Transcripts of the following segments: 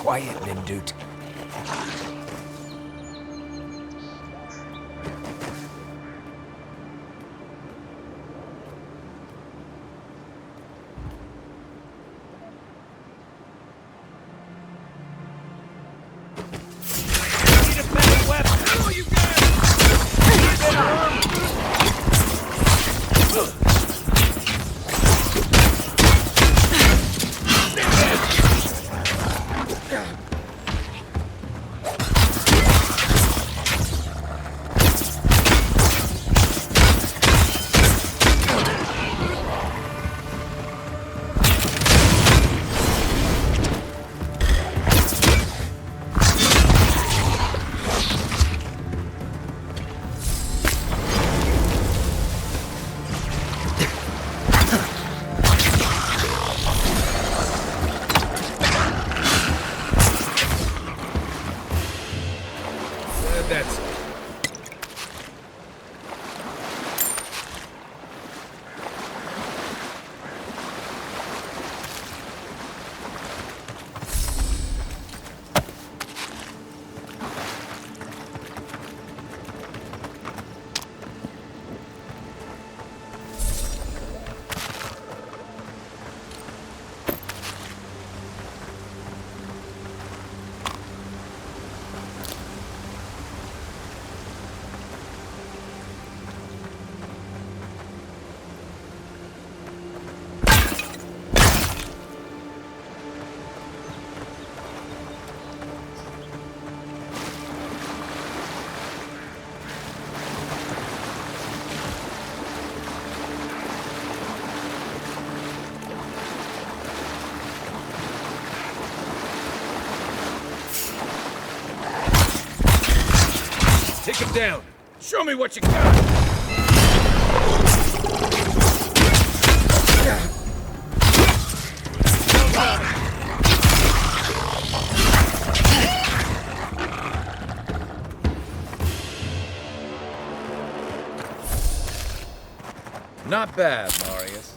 Quiet, Nimdut. Take him down. Show me what you got. Not bad, Marius.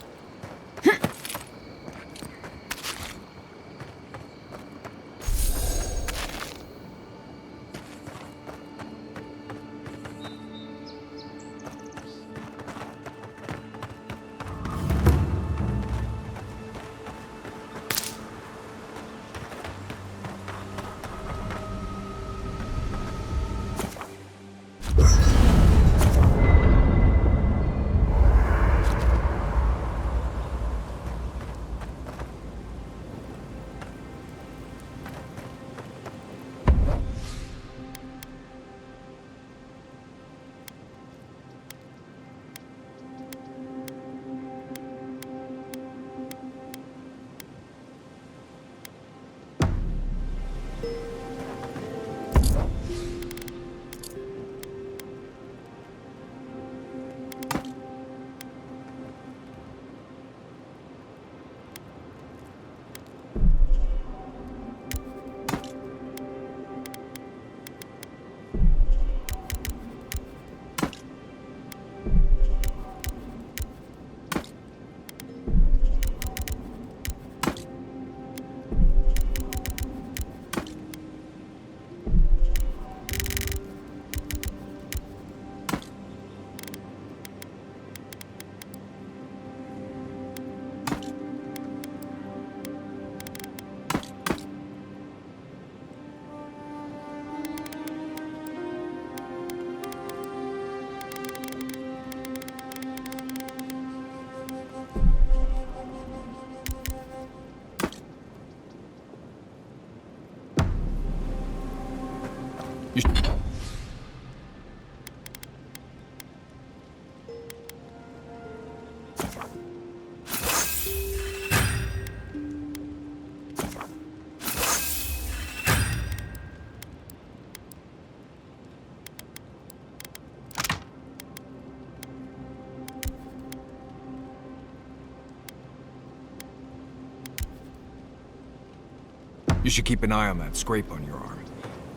You should keep an eye on that scrape on your arm.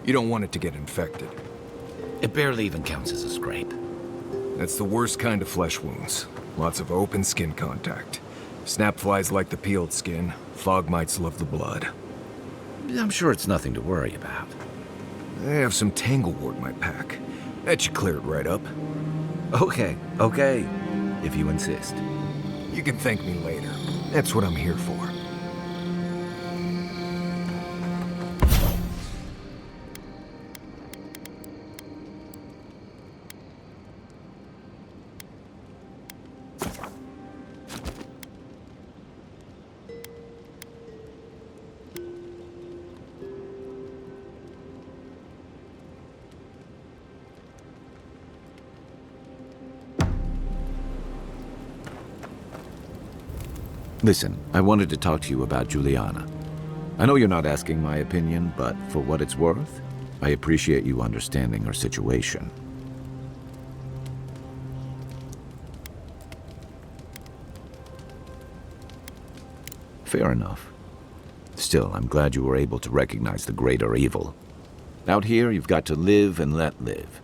You don't want it to get infected. It barely even counts as a scrape. That's the worst kind of flesh wounds. Lots of open skin contact. Snap flies like the peeled skin. Fog mites love the blood. I'm sure it's nothing to worry about. I have some tanglewort in my pack. That should clear it right up. Okay, if you insist. You can thank me later. That's what I'm here for. Listen, I wanted to talk to you about Juliana. I know you're not asking my opinion, but for what it's worth, I appreciate you understanding her situation. Fair enough. Still, I'm glad you were able to recognize the greater evil. Out here, you've got to live and let live.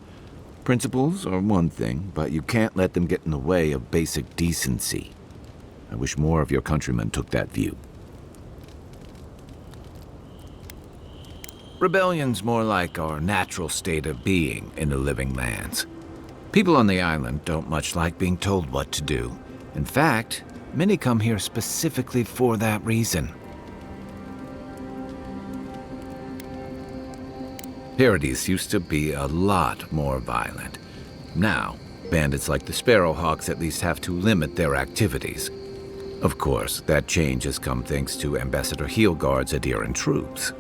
Principles are one thing, but you can't let them get in the way of basic decency. I wish more of your countrymen took that view. Rebellion's more like our natural state of being in the living lands. People on the island don't much like being told what to do. In fact, many come here specifically for that reason. Paradise used to be a lot more violent. Now, bandits like the Sparrowhawks at least have to limit their activities. Of course, that change has come thanks to Ambassador Heelguard's Aedyr troops.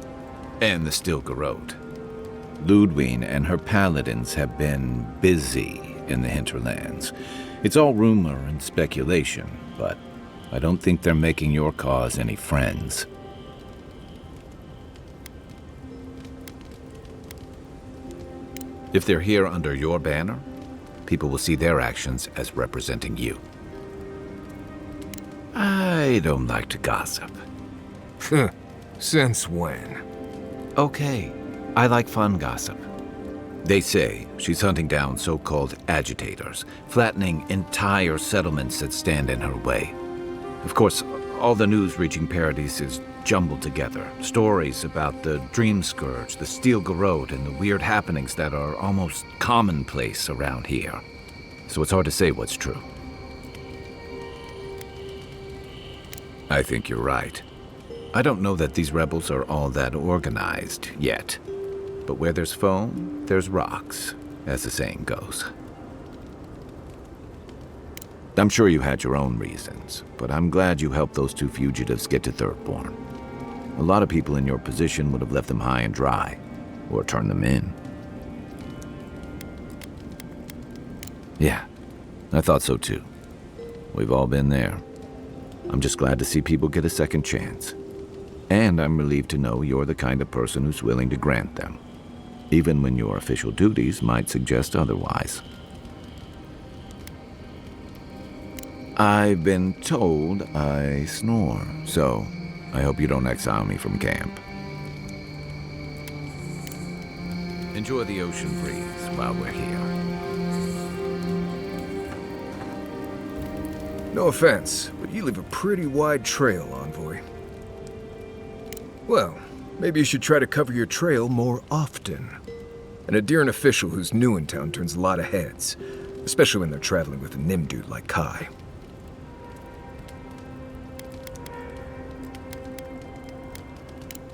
And the Stilgarrote. Ludwine and her paladins have been busy in the hinterlands. It's all rumor and speculation, but I don't think they're making your cause any friends. If they're here under your banner, people will see their actions as representing you. I don't like to gossip. Since when? Okay, I like fun gossip. They say she's hunting down so-called agitators, flattening entire settlements that stand in her way. Of course, all the news reaching Paradise is jumbled together. Stories about the Dream Scourge, the Stilgarrote, and the weird happenings that are almost commonplace around here. So it's hard to say what's true. I think you're right. I don't know that these rebels are all that organized yet. But where there's foam, there's rocks, as the saying goes. I'm sure you had your own reasons, but I'm glad you helped those two fugitives get to Thirdborn. A lot of people in your position would have left them high and dry, or turned them in. Yeah, I thought so too. We've all been there. I'm just glad to see people get a second chance. And I'm relieved to know you're the kind of person who's willing to grant them, even when your official duties might suggest otherwise. I've been told I snore, so I hope you don't exile me from camp. Enjoy the ocean breeze while we're here. No offense, but you leave a pretty wide trail, Envoy. Well, maybe you should try to cover your trail more often. An Aedyr official who's new in town turns a lot of heads, especially when they're traveling with a Nim dude like Kai.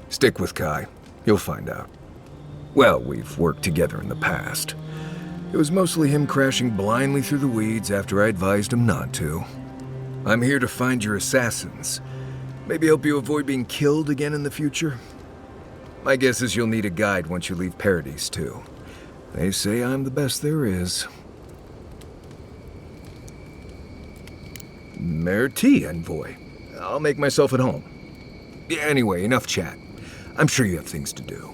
Stick with Kai. You'll find out. Well, we've worked together in the past. It was mostly him crashing blindly through the weeds after I advised him not to. I'm here to find your assassins. Maybe help you avoid being killed again in the future. My guess is you'll need a guide once you leave Paradise, too. They say I'm the best there is. Merci, Envoy. I'll make myself at home. Anyway, enough chat. I'm sure you have things to do.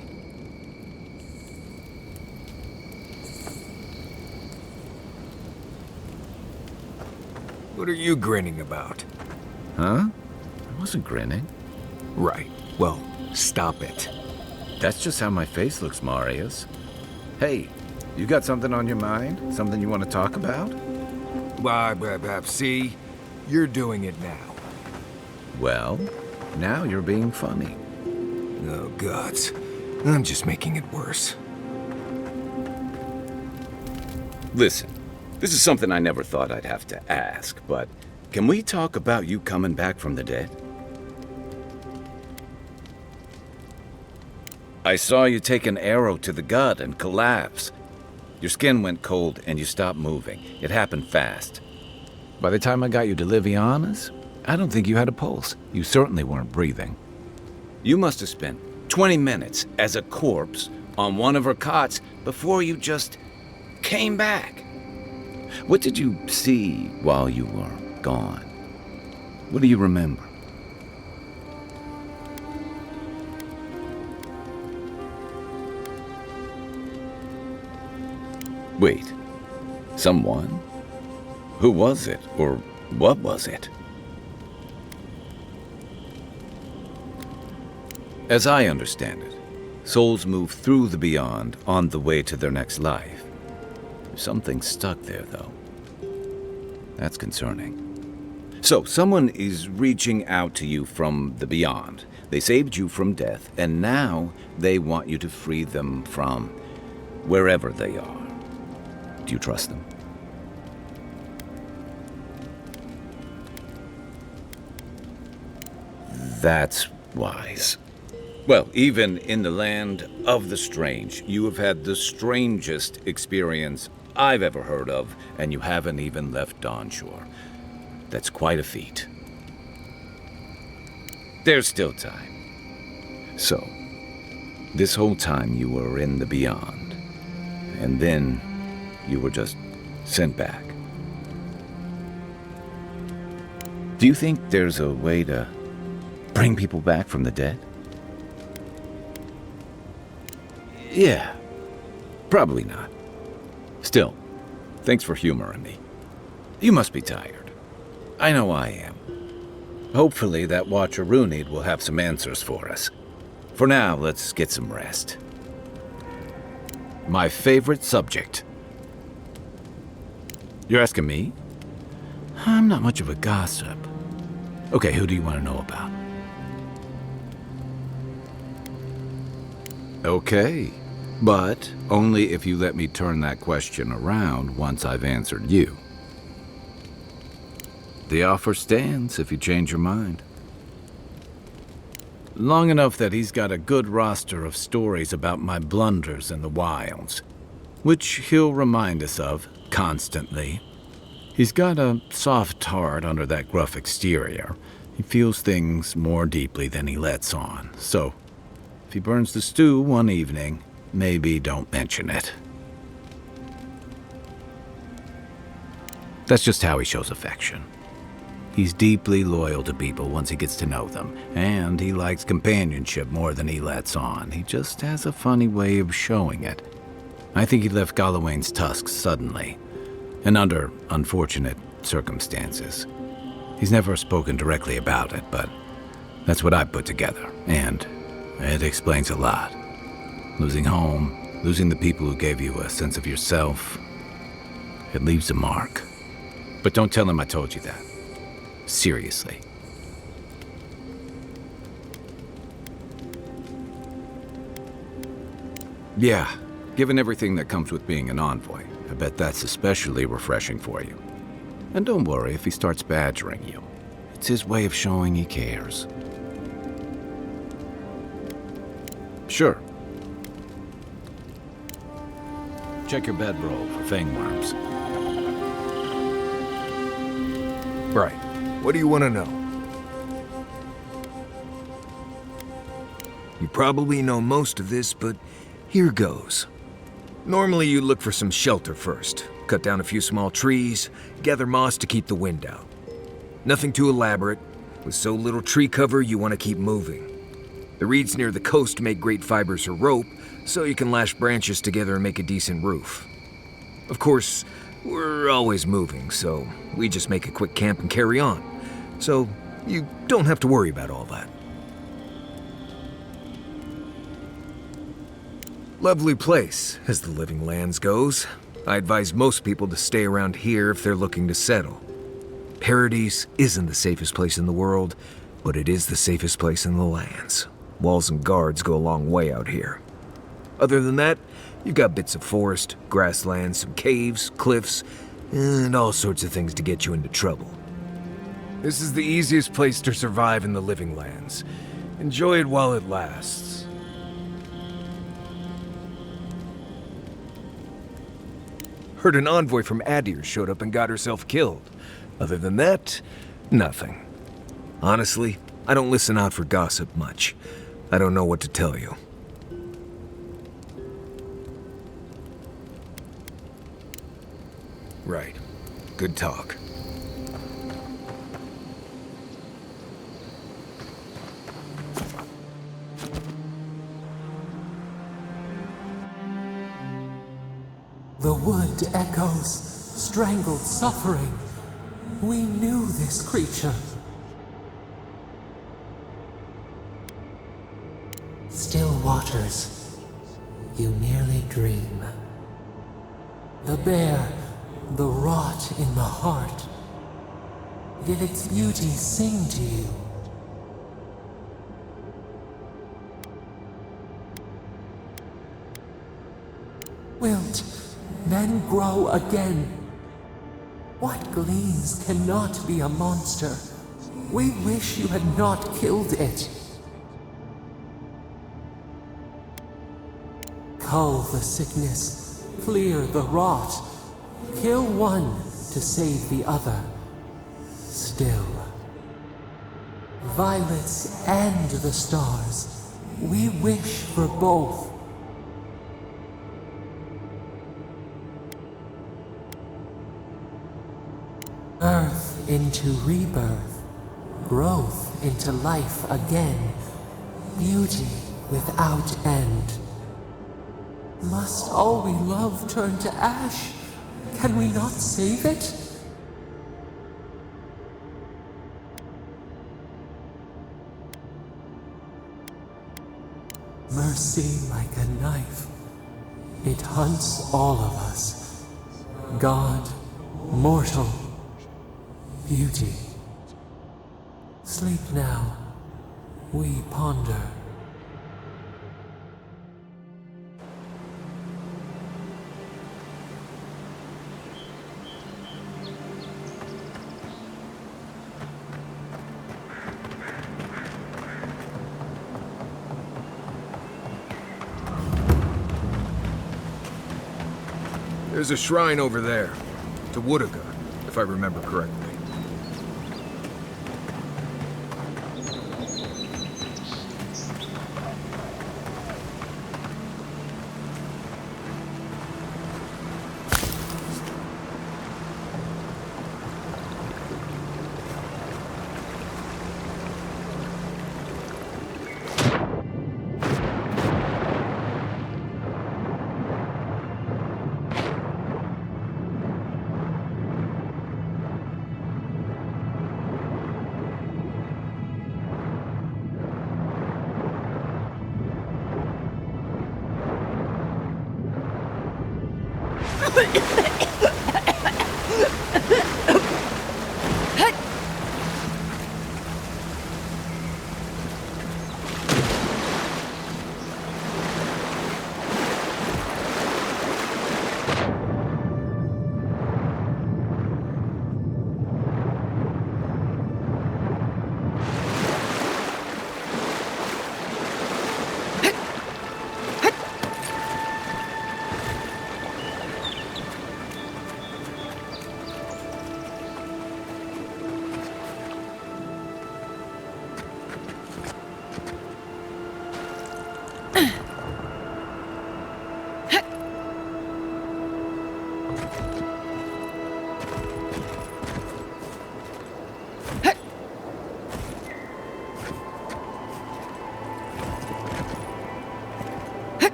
What are you grinning about? Huh? I wasn't grinning. Right. Well, stop it. That's just how my face looks, Marius. Hey, you got something on your mind? Something you want to talk about? See? You're doing it now. Well, now you're being funny. Oh, gods. I'm just making it worse. Listen, this is something I never thought I'd have to ask, but can we talk about you coming back from the dead? I saw you take an arrow to the gut and collapse. Your skin went cold and you stopped moving. It happened fast. By the time I got you to Liviana's, I don't think you had a pulse. You certainly weren't breathing. You must have spent 20 minutes as a corpse on one of her cots before you just came back. What did you see while you were gone? What do you remember? Wait, someone? Who was it, or what was it? As I understand it, souls move through the beyond on the way to their next life. Something's stuck there, though. That's concerning. So, someone is reaching out to you from the beyond. They saved you from death, and now they want you to free them from wherever they are. Do you trust them? That's wise. Well, even in the land of the strange, you have had the strangest experience I've ever heard of, and you haven't even left Dawnshore. That's quite a feat. There's still time. So, this whole time you were in the beyond, and then you were just sent back. Do you think there's a way to bring people back from the dead? Yeah, probably not. Still, thanks for humoring me. You must be tired. I know I am. Hopefully that Watcher Runid will have some answers for us. For now, let's get some rest. My favorite subject. You're asking me? I'm not much of a gossip. Okay, who do you want to know about? Okay, but only if you let me turn that question around once I've answered you. The offer stands if you change your mind. Long enough that he's got a good roster of stories about my blunders in the wilds, which he'll remind us of constantly. He's got a soft heart under that gruff exterior. He feels things more deeply than he lets on, so if he burns the stew one evening, maybe don't mention it. That's just how he shows affection. He's deeply loyal to people once he gets to know them, and he likes companionship more than he lets on. He just has a funny way of showing it. I think he left Galawain's tusks suddenly, and under unfortunate circumstances. He's never spoken directly about it, but that's what I put together, and it explains a lot. Losing home, losing the people who gave you a sense of yourself, it leaves a mark. But don't tell him I told you that. Seriously. Yeah, given everything that comes with being an envoy, I bet that's especially refreshing for you. And don't worry if he starts badgering you. It's his way of showing he cares. Sure. Check your bedroll for fangworms. Right. What do you want to know? You probably know most of this, but here goes. Normally you look for some shelter first. Cut down a few small trees, gather moss to keep the wind out. Nothing too elaborate. With so little tree cover, you want to keep moving. The reeds near the coast make great fibers for rope, so you can lash branches together and make a decent roof. Of course, we're always moving, so we just make a quick camp and carry on. So you don't have to worry about all that. Lovely place, as the Living Lands goes. I advise most people to stay around here if they're looking to settle. Paradise isn't the safest place in the world, but it is the safest place in the lands. Walls and guards go a long way out here. Other than that, you've got bits of forest, grasslands, some caves, cliffs, and all sorts of things to get you into trouble. This is the easiest place to survive in the Living Lands. Enjoy it while it lasts. Heard an envoy from Aedyr showed up and got herself killed. Other than that, nothing. Honestly, I don't listen out for gossip much. I don't know what to tell you. Right. Good talk. The wood echoes, strangled suffering. We knew this creature. Still waters, you merely dream. The bear, the rot in the heart. Did its beauty sing to you? Wilt, then grow again. What gleams cannot be a monster? We wish you had not killed it. Cull the sickness, clear the rot. Kill one to save the other. Still. Violets and the stars. We wish for both. Earth into rebirth. Growth into life again. Beauty without end. Must all we love turn to ash? Can we not save it? Mercy like a knife. It hunts all of us. God, mortal, beauty. Sleep now. We ponder. There's a shrine over there, to Woodica, if I remember correctly.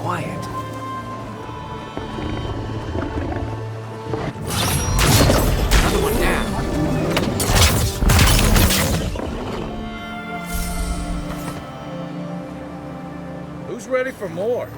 quiet. Another one down. Who's ready for more?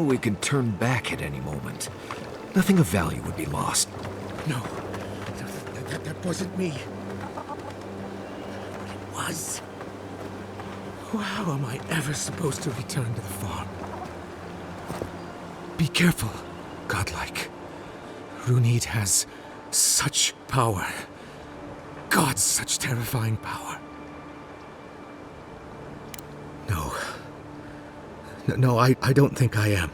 We can turn back at any moment. Nothing of value would be lost. No, that wasn't me. It was. How am I ever supposed to return to the farm? Be careful, godlike. Runid has such power. God, such terrifying power. No, I don't think I am.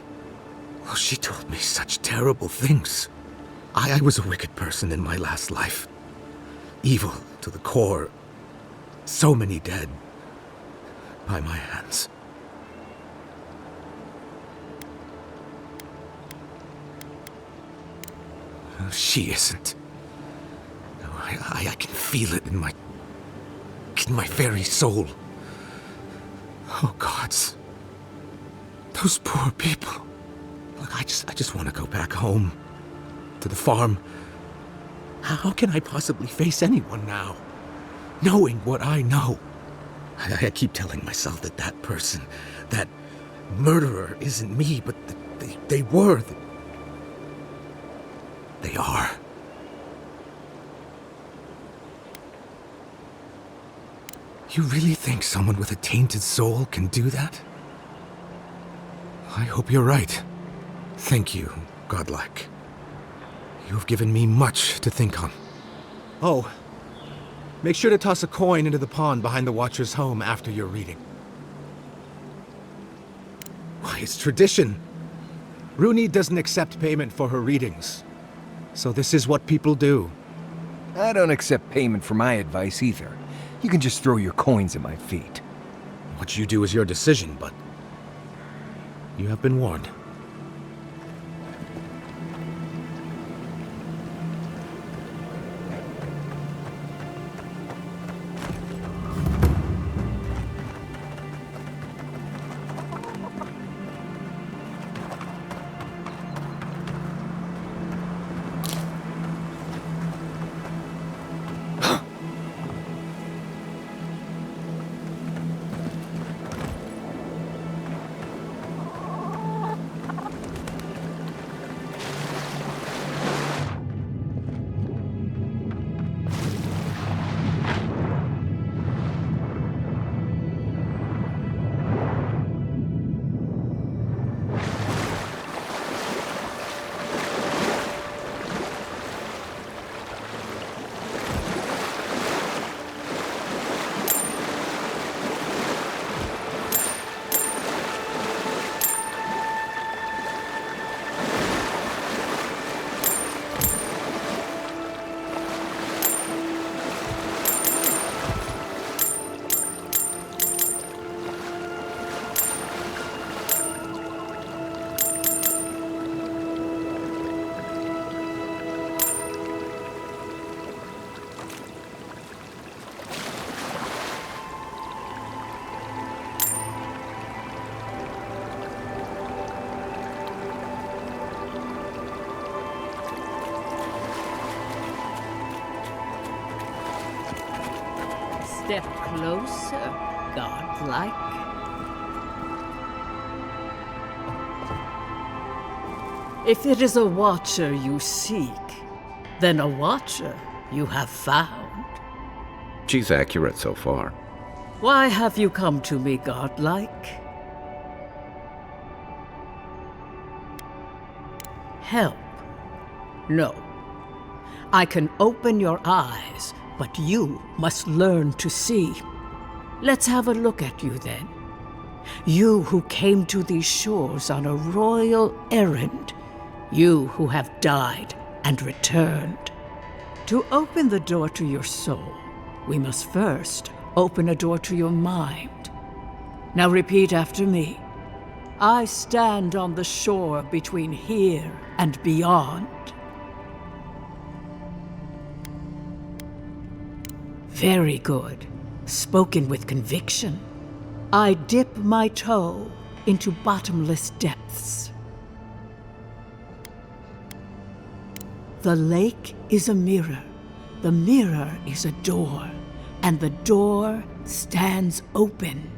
Well, she told me such terrible things. I was a wicked person in my last life. Evil to the core. So many dead. By my hands. She isn't. No, I can feel it in my very soul. Oh, gods. Those poor people. Look, I just want to go back home. To the farm. How can I possibly face anyone now? Knowing what I know. I keep telling myself that person, that murderer isn't me, but they were. They are. You really think someone with a tainted soul can do that? I hope you're right. Thank you, godlike. You have given me much to think on. Oh, make sure to toss a coin into the pond behind the Watcher's home after your reading. Why, it's tradition. Runid doesn't accept payment for her readings. So this is what people do. I don't accept payment for my advice either. You can just throw your coins at my feet. What you do is your decision, but you have been warned. Step closer, godlike. If it is a watcher you seek, then a watcher you have found. She's accurate so far. Why have you come to me, godlike? help? No. I can open your eyes, but you must learn to see. Let's have a look at you then. You who came to these shores on a royal errand. You who have died and returned. To open the door to your soul, we must first open a door to your mind. Now repeat after me. I stand on the shore between here and beyond. Very good. Spoken with conviction. I dip my toe into bottomless depths. The lake is a mirror. The mirror is a door. And the door stands open.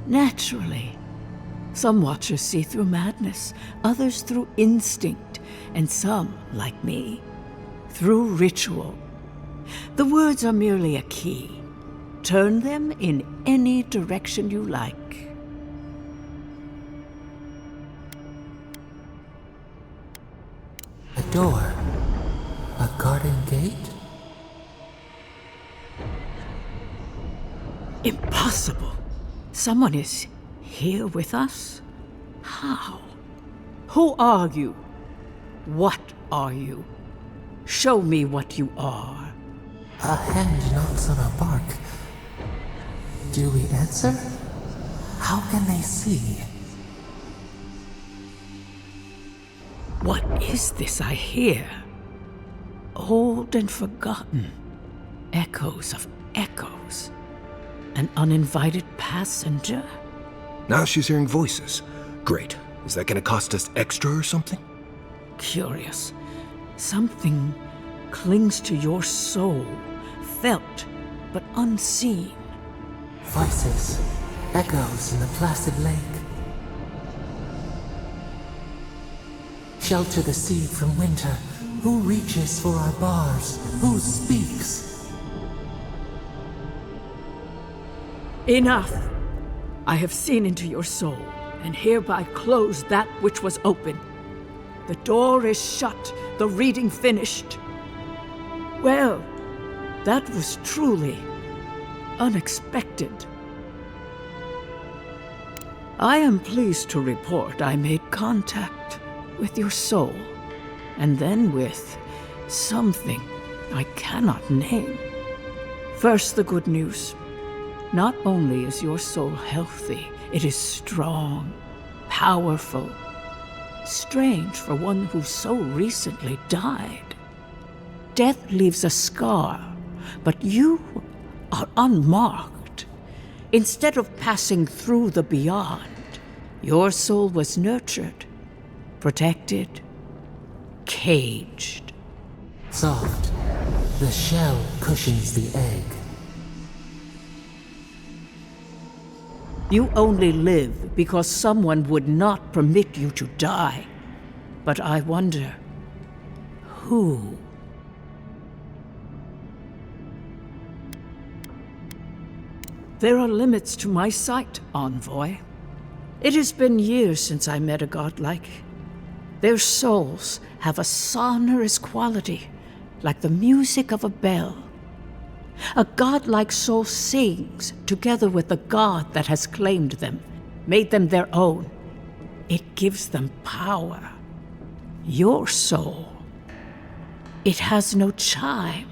Naturally. Some watchers see through madness, others through instinct, and some, like me, through ritual. The words are merely a key. Turn them in any direction you like. A door. A garden gate? Impossible. Someone is here with us? How? Who are you? What are you? Show me what you are. A hand knocks on a bark. Do we answer? How can they see? What is this I hear? Old and forgotten. Echoes of echoes. An uninvited passenger? Now she's hearing voices. Great. Is that gonna cost us extra or something? Curious. Something clings to your soul, felt but unseen. Voices. Echoes in the placid lake. Shelter the seed from winter. Who reaches for our bars? Who speaks? Enough! I have seen into your soul, and hereby close that which was open. The door is shut, the reading finished. Well, that was truly unexpected. I am pleased to report I made contact with your soul, and then with something I cannot name. First, the good news. Not only is your soul healthy, it is strong, powerful. Strange for one who so recently died. Death leaves a scar, but you are unmarked. Instead of passing through the beyond, your soul was nurtured, protected, caged. Soft. The shell cushions the egg. You only live because someone would not permit you to die. But I wonder, who? There are limits to my sight, envoy. It has been years since I met a godlike. Their souls have a sonorous quality, like the music of a bell. A godlike soul sings together with the god that has claimed them, made them their own. It gives them power. Your soul, it has no chime.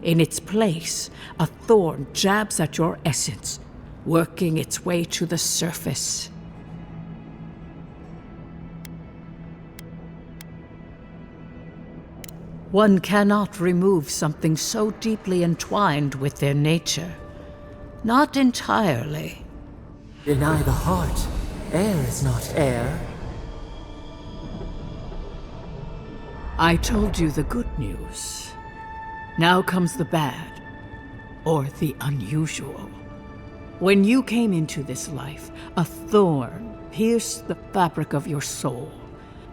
In its place, a thorn jabs at your essence, working its way to the surface. One cannot remove something so deeply entwined with their nature. Not entirely. Deny the heart. Air is not air. I told you the good news. Now comes the bad, or the unusual. When you came into this life, a thorn pierced the fabric of your soul,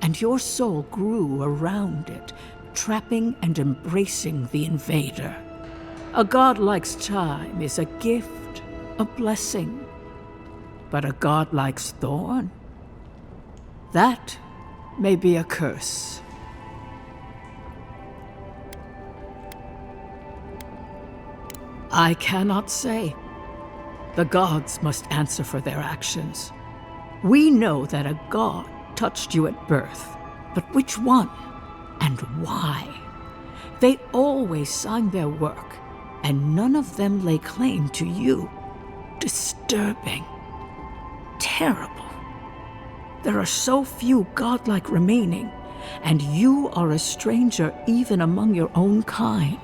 and your soul grew around it, trapping and embracing the invader. A godlike's chime is a gift, a blessing. But a godlike's thorn? That may be a curse. I cannot say. The gods must answer for their actions. We know that a god touched you at birth, but which one and why? They always signed their work, and none of them lay claim to you. Disturbing. Terrible. There are so few godlike remaining, and you are a stranger even among your own kind.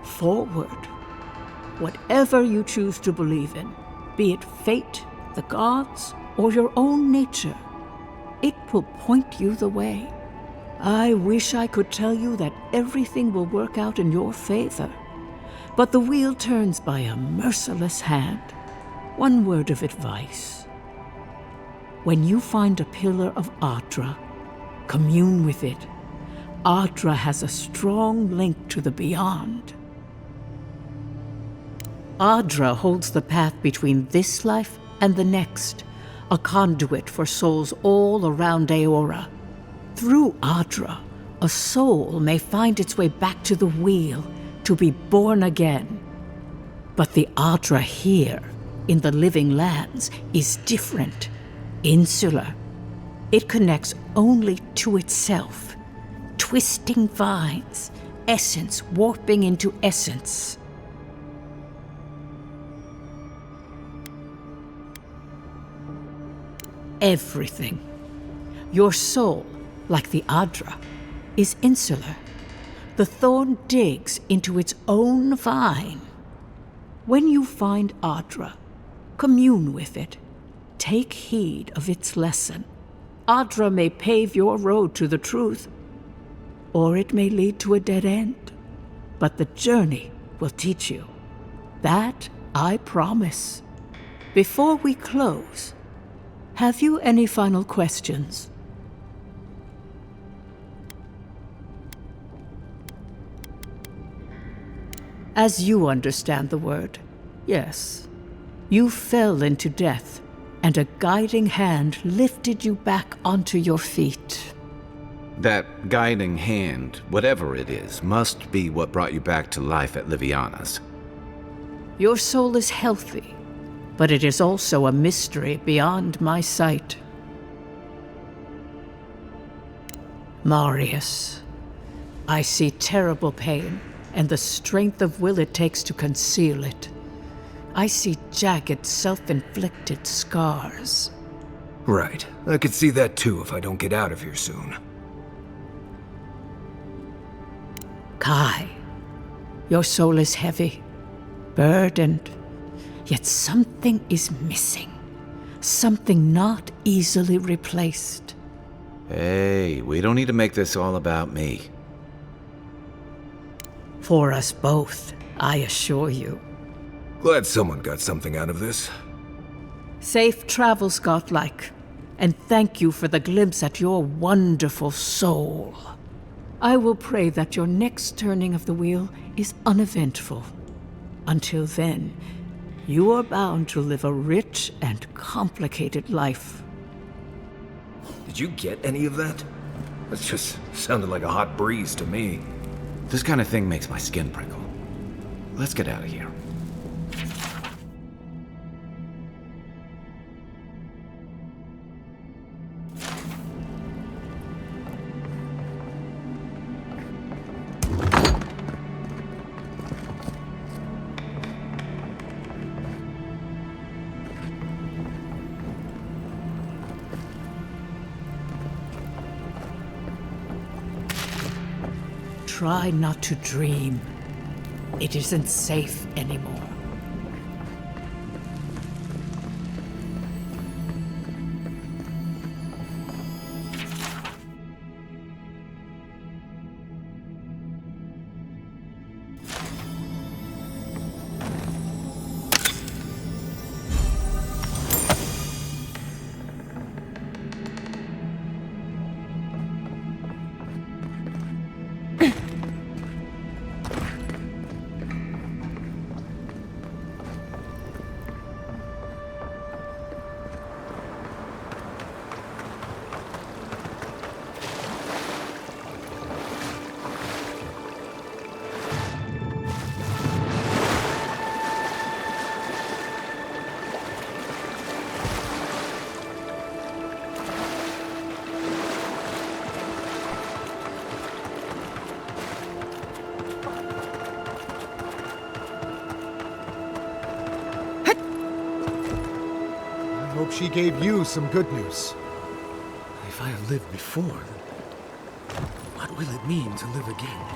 Forward. Whatever you choose to believe in, be it fate, the gods, or your own nature, it will point you the way. I wish I could tell you that everything will work out in your favor, but the wheel turns by a merciless hand. One word of advice. When you find a pillar of Aedyr, commune with it. Aedyr has a strong link to the beyond. Aedyr holds the path between this life and the next, a conduit for souls all around Eora. Through Aedyr, a soul may find its way back to the wheel to be born again. But the Aedyr here, in the living lands, is different, insular. It connects only to itself, twisting vines, essence warping into essence. Everything. Your soul, like the Aedyr, is insular. The thorn digs into its own vine. When you find Aedyr, commune with it. Take heed of its lesson. Aedyr may pave your road to the truth, or it may lead to a dead end. But the journey will teach you. That I promise. Before we close, have you any final questions? As you understand the word, yes. You fell into death, and a guiding hand lifted you back onto your feet. That guiding hand, whatever it is, must be what brought you back to life at Liviana's. Your soul is healthy, but it is also a mystery beyond my sight. Marius, I see terrible pain and the strength of will it takes to conceal it. I see jagged, self-inflicted scars. Right. I could see that too if I don't get out of here soon. Kai, your soul is heavy, burdened, yet something is missing. Something not easily replaced. Hey, we don't need to make this all about me. For us both, I assure you. Glad someone got something out of this. Safe travels, godlike, and thank you for the glimpse at your wonderful soul. I will pray that your next turning of the wheel is uneventful. Until then, you are bound to live a rich and complicated life. Did you get any of that? That just sounded like a hot breeze to me. This kind of thing makes my skin prickle. Let's get out of here. Try not to dream. It isn't safe anymore. hope she gave you some good news. If I have lived before, what will it mean to live again?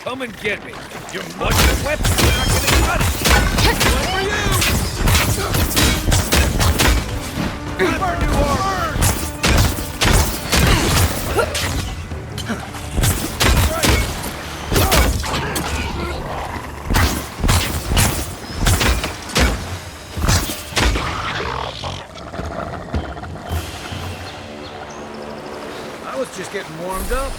Come and get me. Your muddy weapon's not gonna cut it. One for you! Burn, you are! I was just getting warmed up.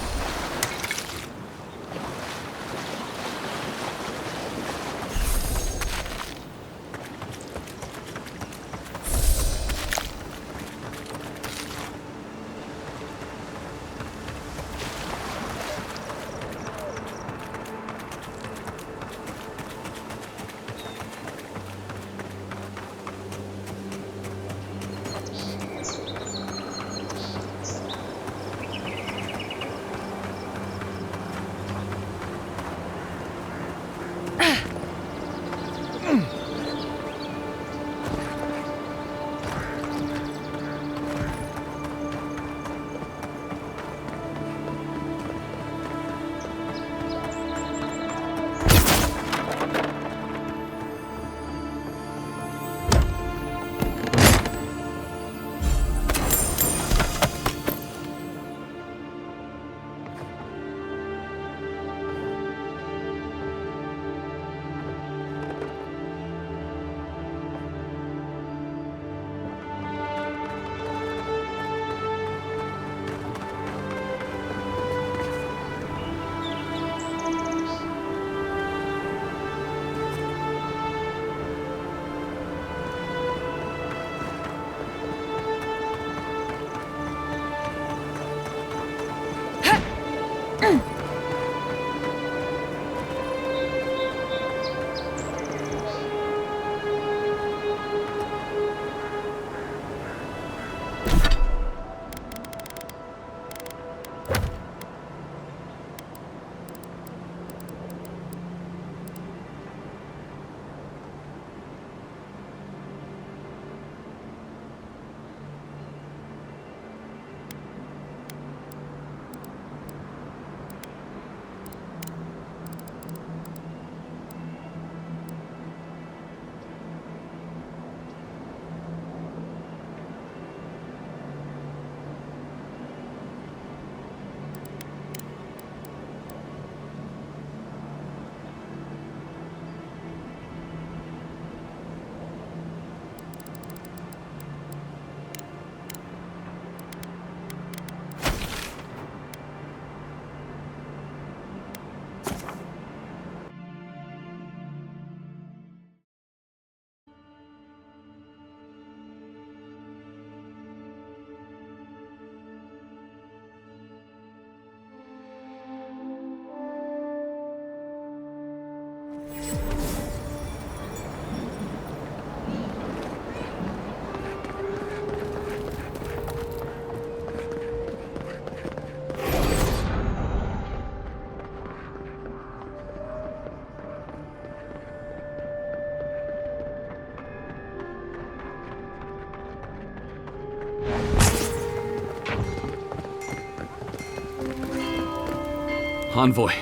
Envoy,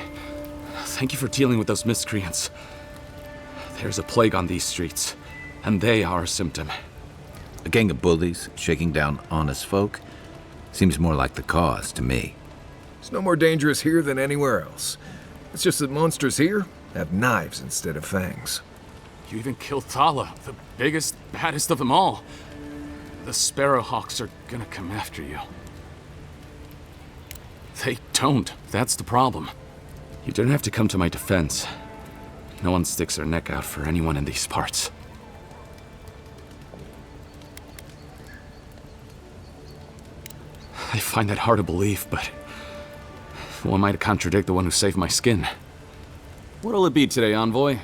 thank you for dealing with those miscreants. There's a plague on these streets, and they are a symptom. A gang of bullies shaking down honest folk? Seems more like the cause to me. It's no more dangerous here than anywhere else. It's just that monsters here have knives instead of fangs. You even killed Thala, the biggest, baddest of them all. The Sparrowhawks are gonna come after you. They don't. That's the problem. You don't have to come to my defense. No one sticks their neck out for anyone in these parts. I find that hard to believe, but who am I to contradict the one who saved my skin? What'll it be today, Envoy?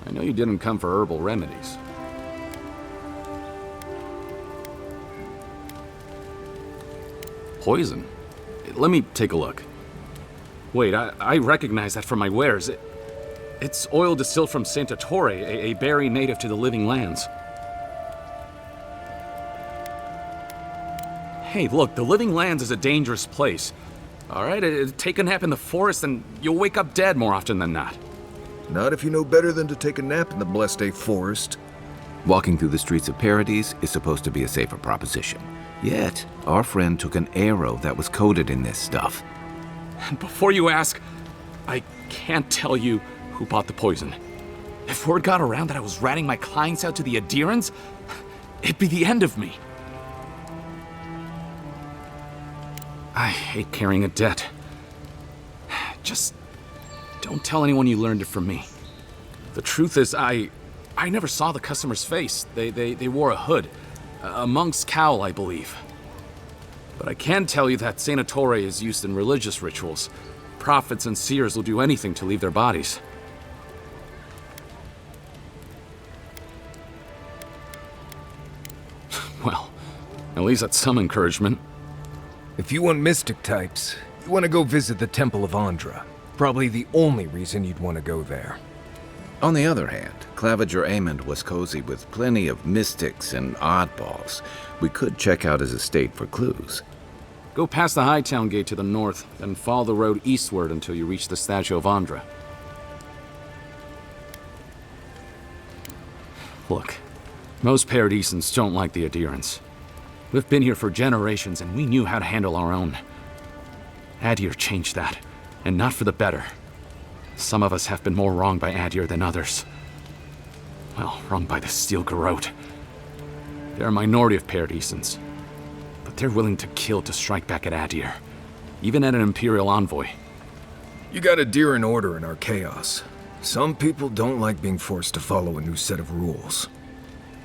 I know you didn't come for herbal remedies. Poison? Let me take a look. Wait, I recognize that from my wares. It's oil distilled from Santa Torre, a berry native to the Living Lands. Hey, look, the Living Lands is a dangerous place. All right, take a nap in the forest and you'll wake up dead more often than not. Not if you know better than to take a nap in the blessed A forest. Walking through the streets of Paradise is supposed to be a safer proposition. Yet, our friend took an arrow that was coated in this stuff. And before you ask, I can't tell you who bought the poison. If word got around that I was ratting my clients out to the Aedyrans, it'd be the end of me. I hate carrying a debt. Just don't tell anyone you learned it from me. The truth is, I never saw the customer's face. They wore a hood. A monk's cowl, I believe. But I can tell you that Santa Torre is used in religious rituals. Prophets and seers will do anything to leave their bodies. Well, at least that's some encouragement. If you want mystic types, you want to go visit the Temple of Andra. Probably the only reason you'd want to go there. On the other hand, Claviger Amond was cozy with plenty of mystics and oddballs. We could check out his estate for clues. Go past the Hightown Gate to the north, then follow the road eastward until you reach the statue of Andra. Look, most Paradisans don't like the Aedyrans. We've been here for generations and we knew how to handle our own. Aedyr changed that, and not for the better. Some of us have been more wronged by Aedyr than others. Well, wronged by the Steel Garrote. They're a minority of Paradisans, but they're willing to kill to strike back at Aedyr, even at an Imperial envoy. You got Aedyr in order in our chaos. Some people don't like being forced to follow a new set of rules.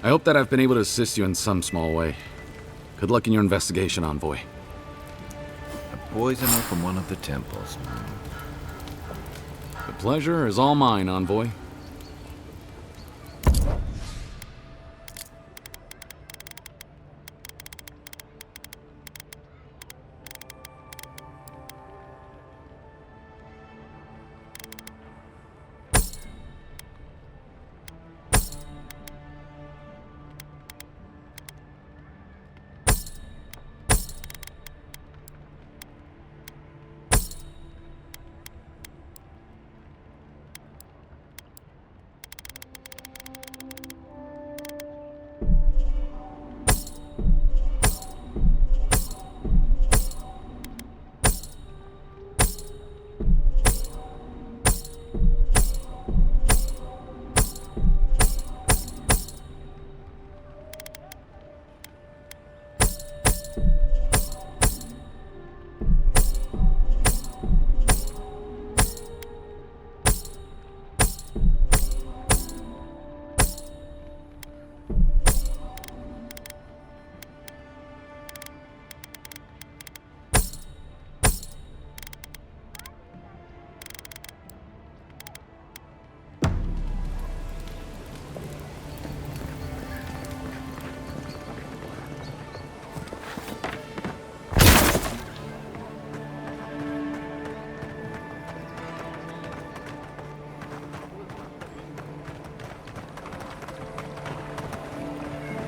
I hope that I've been able to assist you in some small way. Good luck in your investigation, Envoy. A poisoner from one of the temples. The pleasure is all mine, Envoy.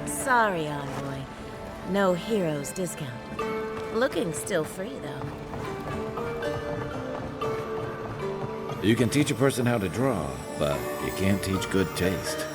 Sorry, Envoy. No heroes discount. Looking still free, though. You can teach a person how to draw, but you can't teach good taste.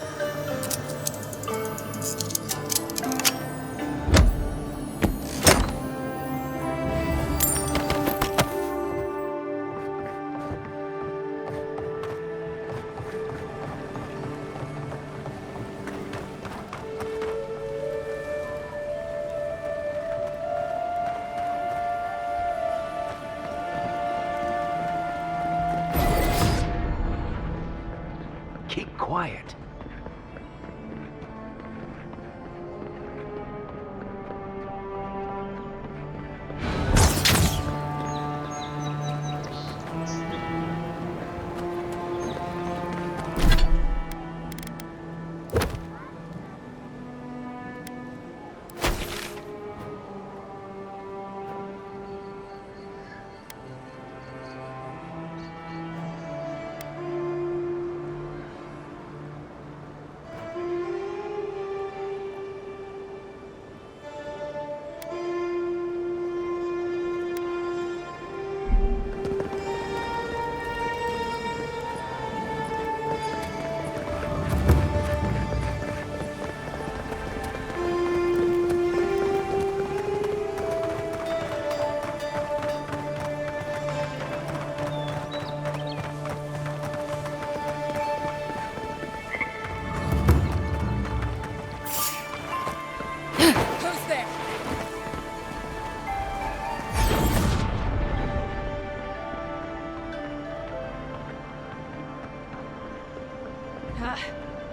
there!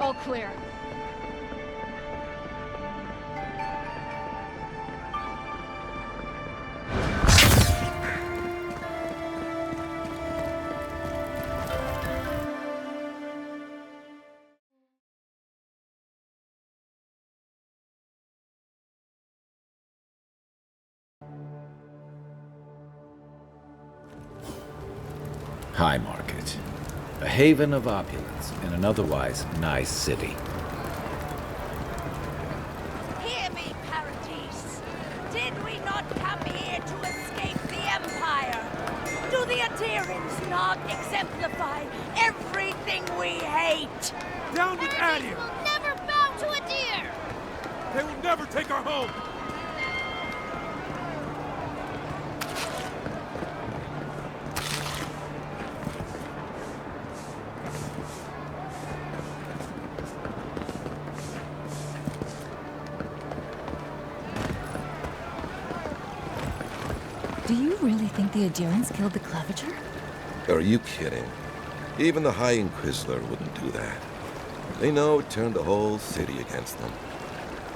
All clear. High Market. A haven of opulence in an otherwise nice city. Hear me, Paradise. Did we not come here to escape the Empire? Do the Aedyrians not exemplify everything we hate? Down with Aedyr! Will never bow to Aedyr! They will never take our home! Do you really think the Aedyrians killed the Claviger? Are you kidding? Even the High Inquisitor wouldn't do that. They know it turned the whole city against them.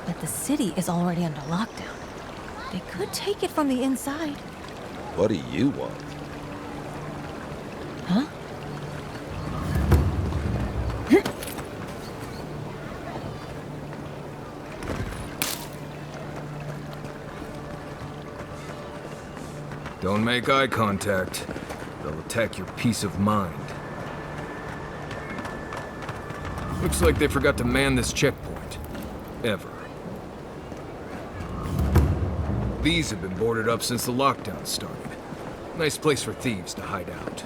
But the city is already under lockdown. They could take it from the inside. What do you want? Huh? Don't make eye contact. They'll attack your peace of mind. Looks like they forgot to man this checkpoint. Ever. These have been boarded up since the lockdown started. Nice place for thieves to hide out.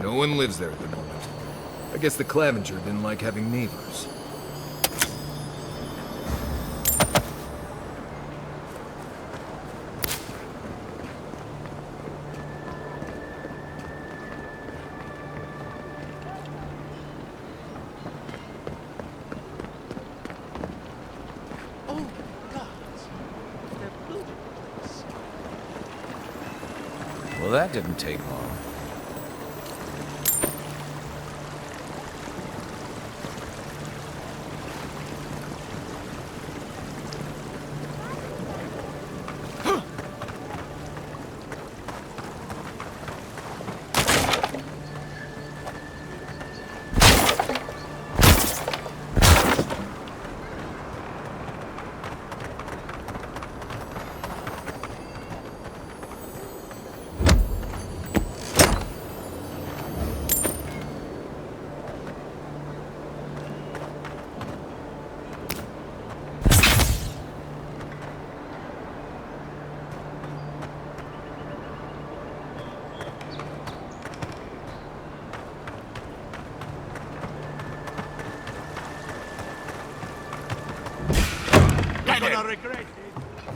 No one lives there at the moment. I guess the Claviger didn't like having neighbors. Well, that didn't take long.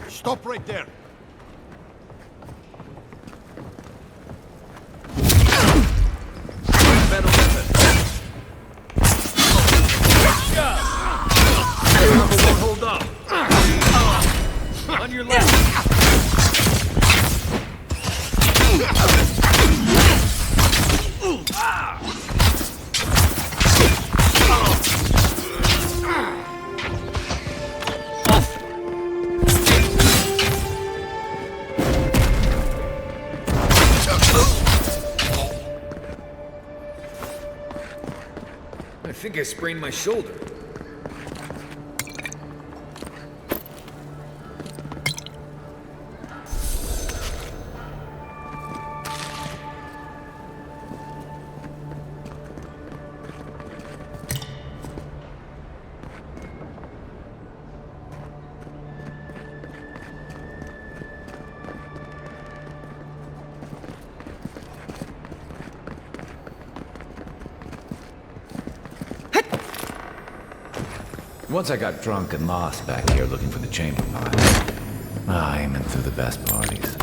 Stop right there. Hold up! On your left! I think I sprained my shoulder. Once I got drunk and lost back here looking for the chamber pot. Aiming through the best parties.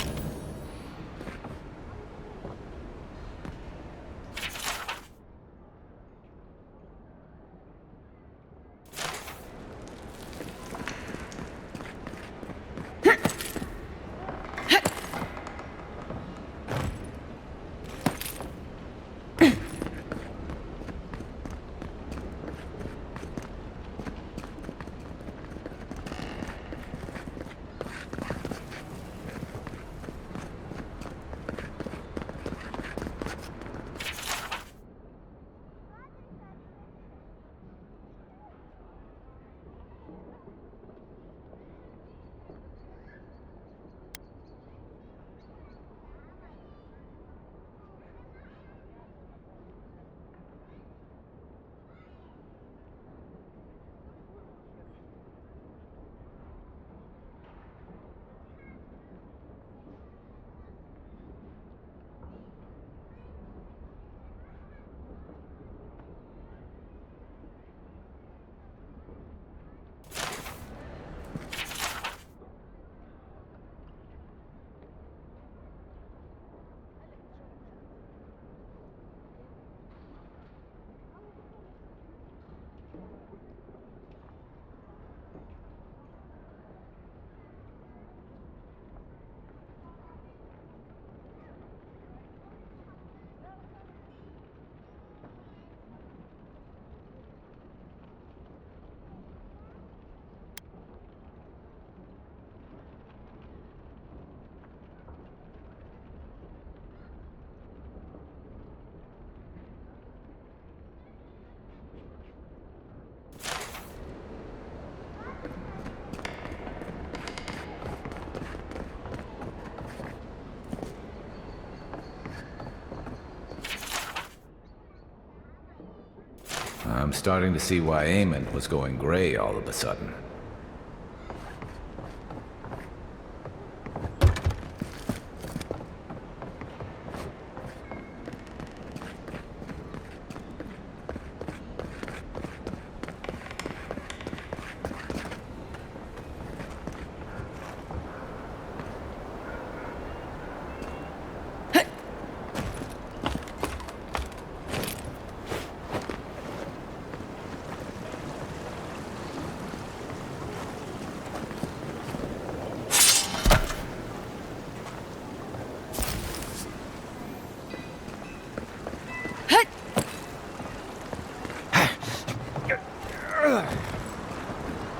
I'm starting to see why Eamon was going gray all of a sudden.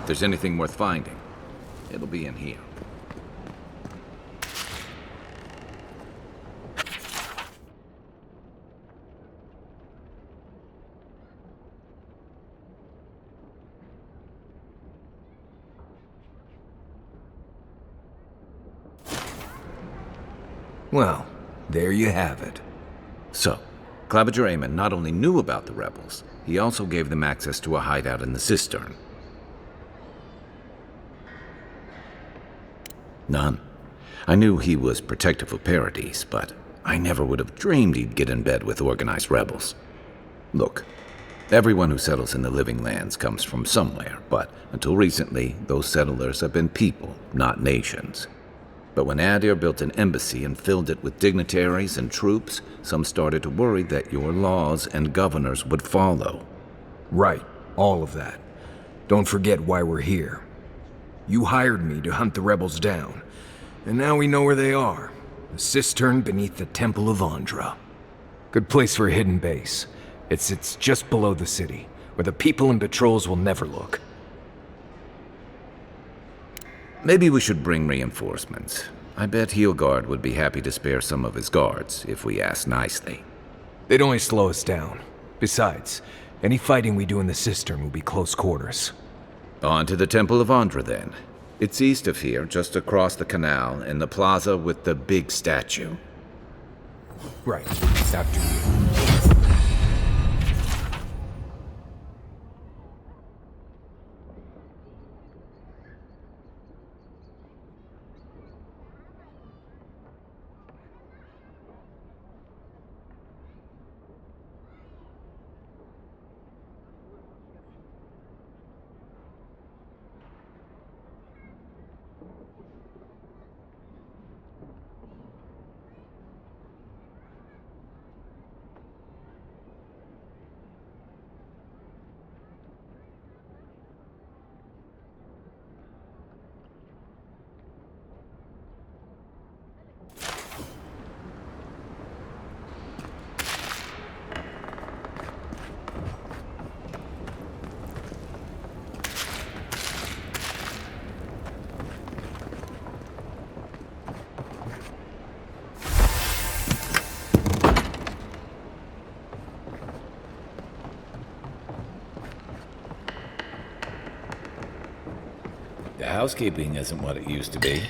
If there's anything worth finding, it'll be in here. Well, there you have it. So, Claviger Eamon not only knew about the rebels, he also gave them access to a hideout in the cistern. None. I knew he was protective of Paradise, but I never would have dreamed he'd get in bed with organized rebels. Look, everyone who settles in the Living Lands comes from somewhere, but until recently, those settlers have been people, not nations. But when Aedyr built an embassy and filled it with dignitaries and troops, some started to worry that your laws and governors would follow. Right, all of that. Don't forget why we're here. You hired me to hunt the rebels down, and now we know where they are. The cistern beneath the Temple of Andra. Good place for a hidden base. It sits just below the city, where the people and patrols will never look. Maybe we should bring reinforcements. I bet Heelguard would be happy to spare some of his guards, if we ask nicely. They'd only slow us down. Besides, any fighting we do in the cistern will be close quarters. On to the Temple of Andra, then. It's east of here, just across the canal, in the plaza with the big statue. Right, after you. The housekeeping isn't what it used to be.